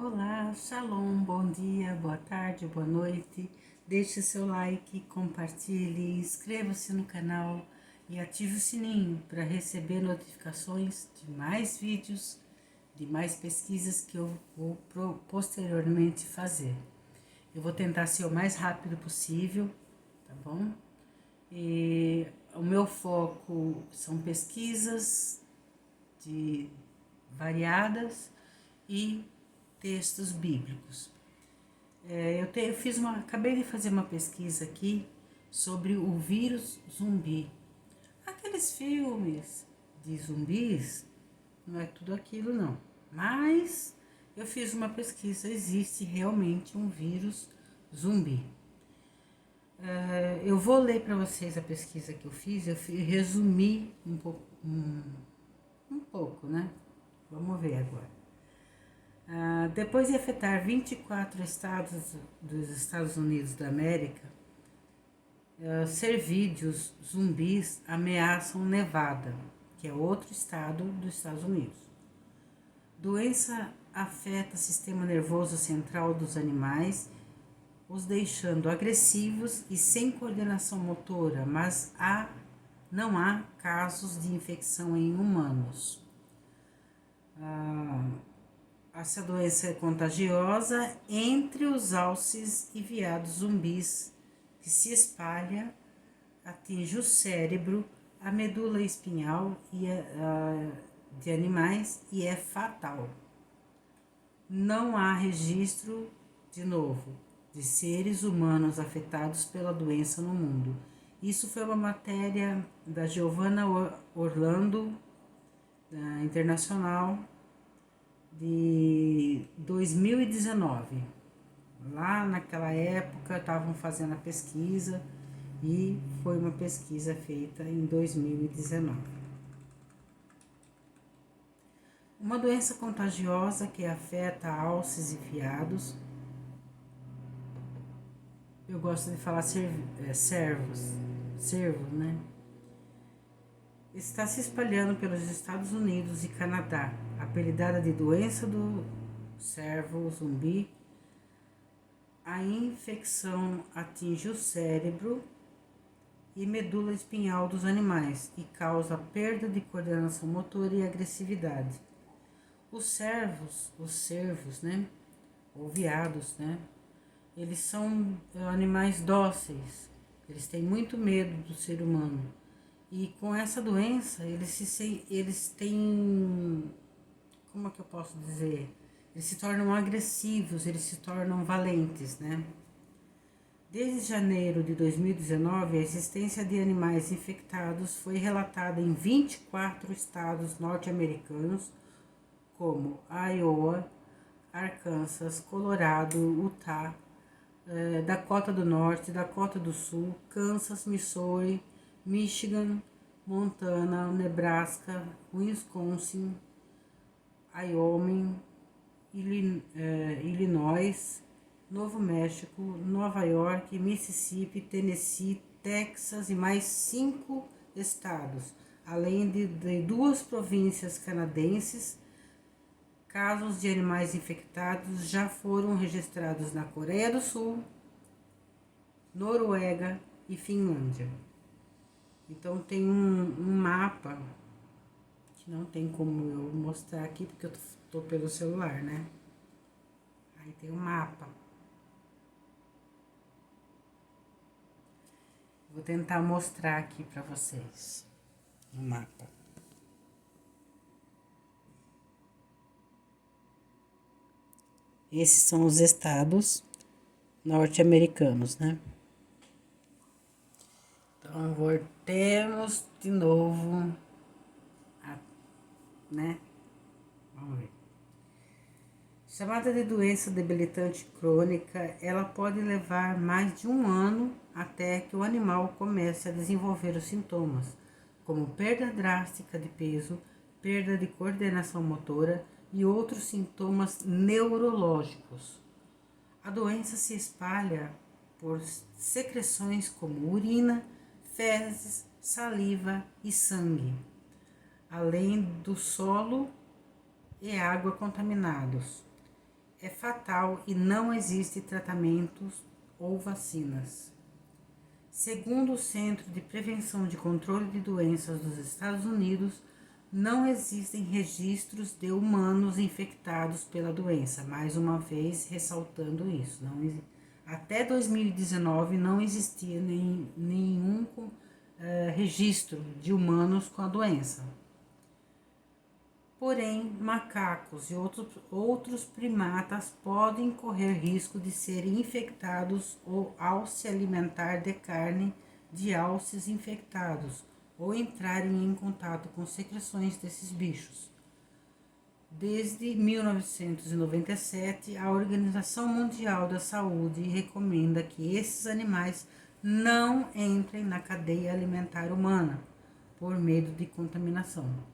Olá, shalom, bom dia, boa tarde, boa noite. Deixe seu like, compartilhe, inscreva-se no canal e ative o sininho para receber notificações de mais vídeos, de mais pesquisas que eu vou posteriormente fazer. Eu vou tentar ser o mais rápido possível, tá bom? E o meu foco são pesquisas variadas e textos bíblicos. Acabei de fazer uma pesquisa aqui sobre o vírus zumbi. Aqueles filmes de zumbis, não é tudo aquilo não. Mas eu fiz uma pesquisa, existe realmente um vírus zumbi. Eu vou ler para vocês a pesquisa que eu fiz, resumi um pouco, né? Vamos ver agora. Depois de afetar 24 estados dos Estados Unidos da América, servídeos zumbis ameaçam Nevada, que é outro estado dos Estados Unidos. Doença afeta o sistema nervoso central dos animais, os deixando agressivos e sem coordenação motora, mas não há casos de infecção em humanos. Essa doença é contagiosa entre os alces e veados zumbis, que se espalha, atinge o cérebro, a medula espinhal de animais e é fatal. Não há registro, de novo, de seres humanos afetados pela doença no mundo. Isso foi uma matéria da Giovanna Orlando, da Internacional, de 2019. Lá naquela época estavam fazendo a pesquisa e foi uma pesquisa feita em 2019. Uma doença contagiosa que afeta alces e veados. Eu gosto de falar cervos, né? Está se espalhando pelos Estados Unidos e Canadá, apelidada de doença do cervo zumbi. A infecção atinge o cérebro e medula espinhal dos animais e causa perda de coordenação motora e agressividade. Os cervos, né, ou veados, né, eles são animais dóceis, eles têm muito medo do ser humano. E com essa doença, eles têm, como é que eu posso dizer? Eles se tornam agressivos, eles se tornam valentes, né? Desde janeiro de 2019, a existência de animais infectados foi relatada em 24 estados norte-americanos, como Iowa, Arkansas, Colorado, Utah, Dakota do Norte, Dakota do Sul, Kansas, Missouri, Michigan, Montana, Nebraska, Wisconsin, Wyoming, Illinois, Novo México, Nova York, Mississippi, Tennessee, Texas e mais 5 estados, além de 2 províncias canadenses. Casos de animais infectados já foram registrados na Coreia do Sul, Noruega e Finlândia. Então tem um mapa que não tem como eu mostrar aqui porque eu tô pelo celular, né? Aí tem um mapa. Vou tentar mostrar aqui para vocês o mapa. Esses são os estados norte-americanos, né? Então, voltemos de novo, né? Vamos ver. Chamada de doença debilitante crônica, ela pode levar mais de 1 ano até que o animal comece a desenvolver os sintomas, como perda drástica de peso, perda de coordenação motora e outros sintomas neurológicos. A doença se espalha por secreções como urina, fezes, saliva e sangue, além do solo e água contaminados. é fatal e não existe tratamentos ou vacinas. Segundo o Centro de Prevenção e Controle de Doenças dos Estados Unidos, não existem registros de humanos infectados pela doença. Mais uma vez, ressaltando isso. Até 2019 não existia nenhum registro de humanos com a doença. Porém, macacos e outros primatas podem correr risco de serem infectados ou ao se alimentar de carne de alces infectados ou entrarem em contato com secreções desses bichos. Desde 1997, a Organização Mundial da Saúde recomenda que esses animais não entrem na cadeia alimentar humana por medo de contaminação.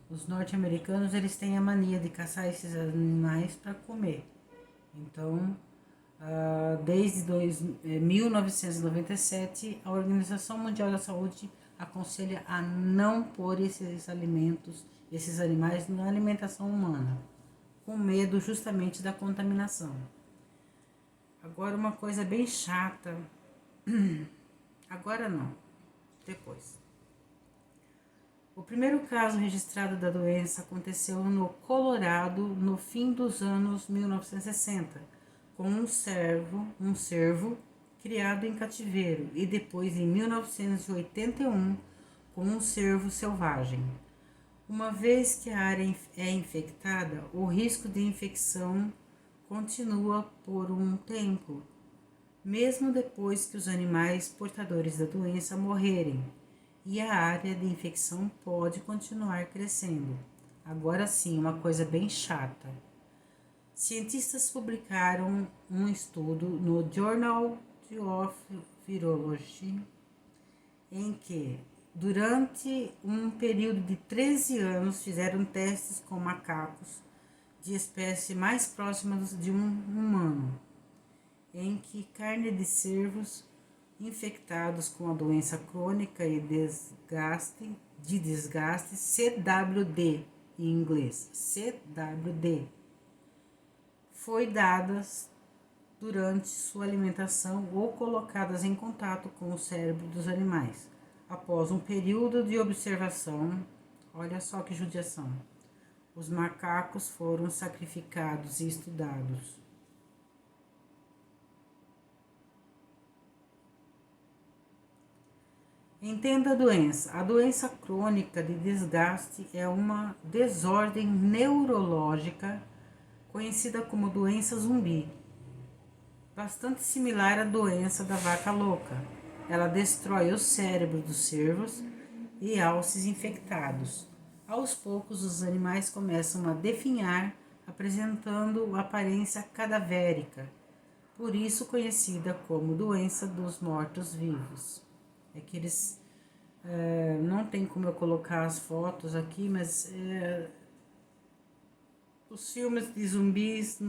Os norte-americanos, eles têm a mania de caçar esses animais para comer. Então, desde 1997, a Organização Mundial da Saúde aconselha a não pôr esses animais na alimentação humana, com medo justamente da contaminação. Agora, uma coisa bem chata, agora não, depois. O primeiro caso registrado da doença aconteceu no Colorado no fim dos anos 1960, com um cervo criado em cativeiro, e depois em 1981 com um cervo selvagem. Uma vez que a área é infectada, o risco de infecção continua por um tempo, mesmo depois que os animais portadores da doença morrerem, e a área de infecção pode continuar crescendo. Agora sim, uma coisa bem chata. Cientistas publicaram um estudo no Journal of Virology em que, durante um período de 13 anos, fizeram testes com macacos de espécie mais próximas de um humano, em que carne de cervos infectados com a doença crônica e desgaste, CWD em inglês, CWD, foi dadas durante sua alimentação ou colocadas em contato com o cérebro dos animais. Após um período de observação, olha só que judiação, os macacos foram sacrificados e estudados. Entenda a doença. A doença crônica de desgaste é uma desordem neurológica conhecida como doença zumbi, bastante similar à doença da vaca louca. Ela destrói o cérebro dos cervos e alces infectados. Aos poucos, os animais começam a definhar, apresentando aparência cadavérica, por isso conhecida como doença dos mortos-vivos. É que eles, não tem como eu colocar as fotos aqui, mas os filmes de zumbis,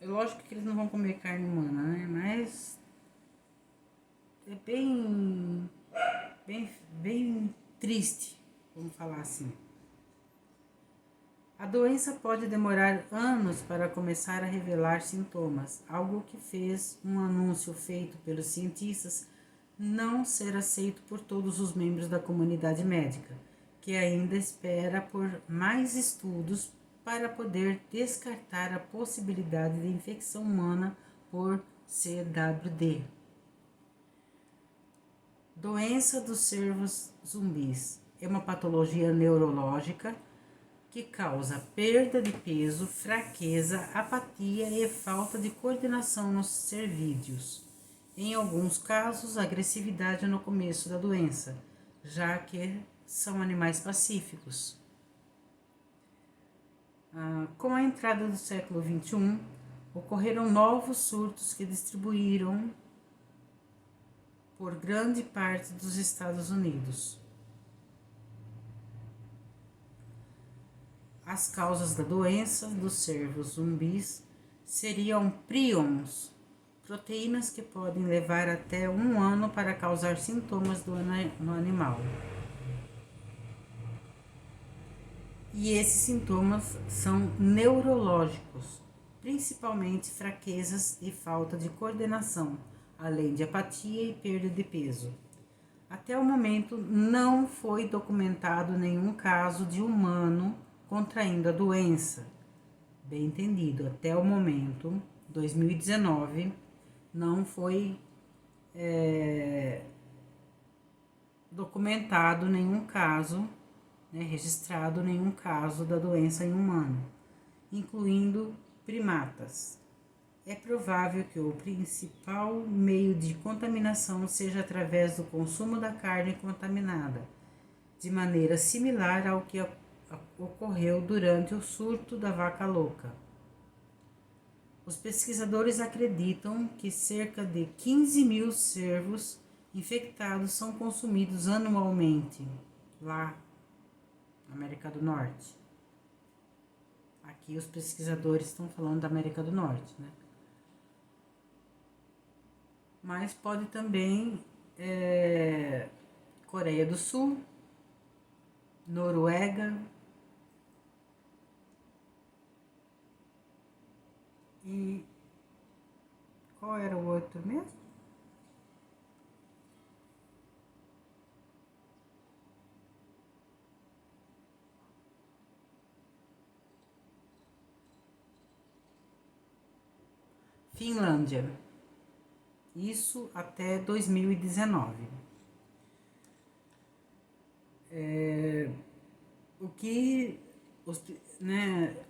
é lógico que eles não vão comer carne humana, né? Mas é bem triste, vamos falar assim. A doença pode demorar anos para começar a revelar sintomas, algo que fez um anúncio feito pelos cientistas não ser aceito por todos os membros da comunidade médica, que ainda espera por mais estudos para poder descartar a possibilidade de infecção humana por CWD. Doença dos cervos zumbis é uma patologia neurológica que causa perda de peso, fraqueza, apatia e falta de coordenação nos cervídeos. Em alguns casos, agressividade no começo da doença, já que são animais pacíficos. Com a entrada do século XXI, ocorreram novos surtos que distribuíram por grande parte dos Estados Unidos. As causas da doença dos cervos zumbis seriam prions, proteínas que podem levar até 1 ano para causar sintomas no animal. E esses sintomas são neurológicos, principalmente fraquezas e falta de coordenação, além de apatia e perda de peso. Até o momento, não foi documentado nenhum caso de humano contraindo a doença. Bem entendido, até o momento, 2019, não foi documentado nenhum caso, registrado nenhum caso da doença em humano, incluindo primatas. É provável que o principal meio de contaminação seja através do consumo da carne contaminada, de maneira similar ao que ocorreu durante o surto da vaca louca. Os pesquisadores acreditam que cerca de 15 mil cervos infectados são consumidos anualmente lá na América do Norte. Aqui os pesquisadores estão falando da América do Norte, né? Mas pode também Coreia do Sul, Noruega e qual era o outro mesmo? Finlândia. Isso até 2019. O que,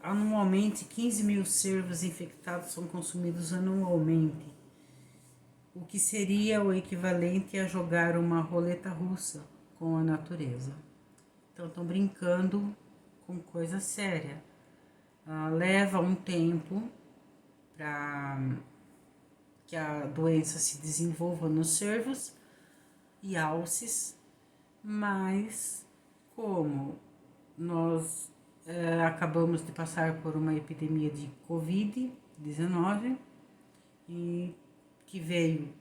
anualmente 15 mil cervos infectados são consumidos anualmente, o que seria o equivalente a jogar uma roleta russa com a natureza. Então estão brincando com coisa séria. Leva um tempo para que a doença se desenvolva nos cervos e alces, mas como nós acabamos de passar por uma epidemia de Covid-19 e que veio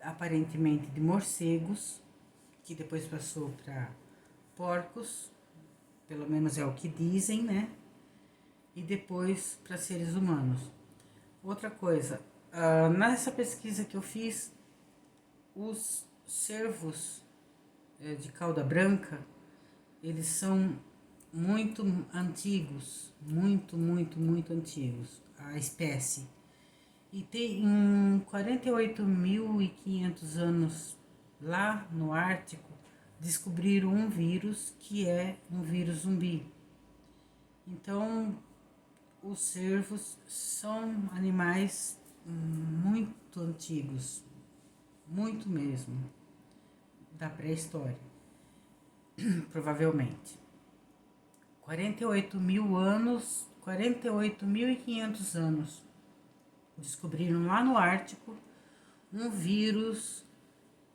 aparentemente de morcegos, que depois passou para porcos, pelo menos é o que dizem, né? E depois para seres humanos. Outra coisa, nessa pesquisa que eu fiz, os cervos de cauda branca, eles são muito antigos, muito antigos, a espécie. E tem 48.500 anos lá no Ártico, descobriram um vírus que é um vírus zumbi. Então, os cervos são animais muito antigos, muito mesmo, da pré-história, provavelmente. 48.500 anos, descobriram lá no Ártico um vírus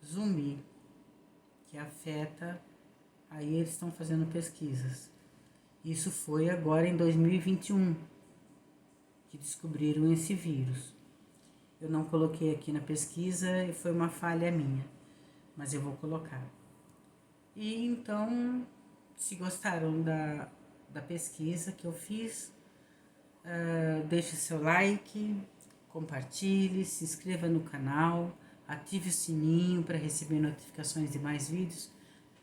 zumbi que afeta, aí eles estão fazendo pesquisas. Isso foi agora em 2021 que descobriram esse vírus. Eu não coloquei aqui na pesquisa e foi uma falha minha, mas eu vou colocar. E então, se gostaram da pesquisa que eu fiz, deixe seu like, compartilhe, se inscreva no canal, ative o sininho para receber notificações de mais vídeos.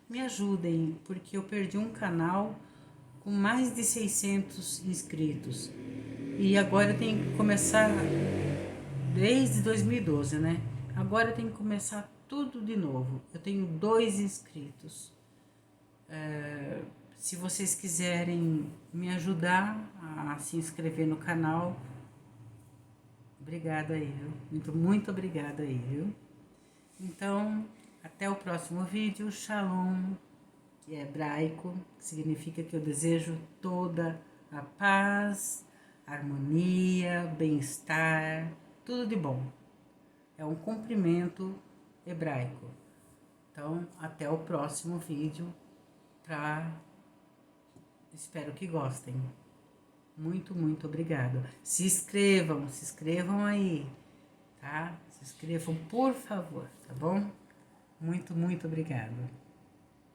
Me ajudem, porque eu perdi um canal com mais de 600 inscritos. E agora eu tenho que começar, desde 2012, né? Agora eu tenho que começar tudo de novo. Eu tenho 2 inscritos. Se vocês quiserem me ajudar a se inscrever no canal, obrigada aí, viu? Muito obrigada aí, viu? Então, até o próximo vídeo. Shalom, que é hebraico, que significa que eu desejo toda a paz, harmonia, bem-estar, tudo de bom. É um cumprimento hebraico. Então, até o próximo vídeo. Espero que gostem. Muito obrigada. Se inscrevam aí, tá? Se inscrevam, por favor, tá bom? Muito obrigada.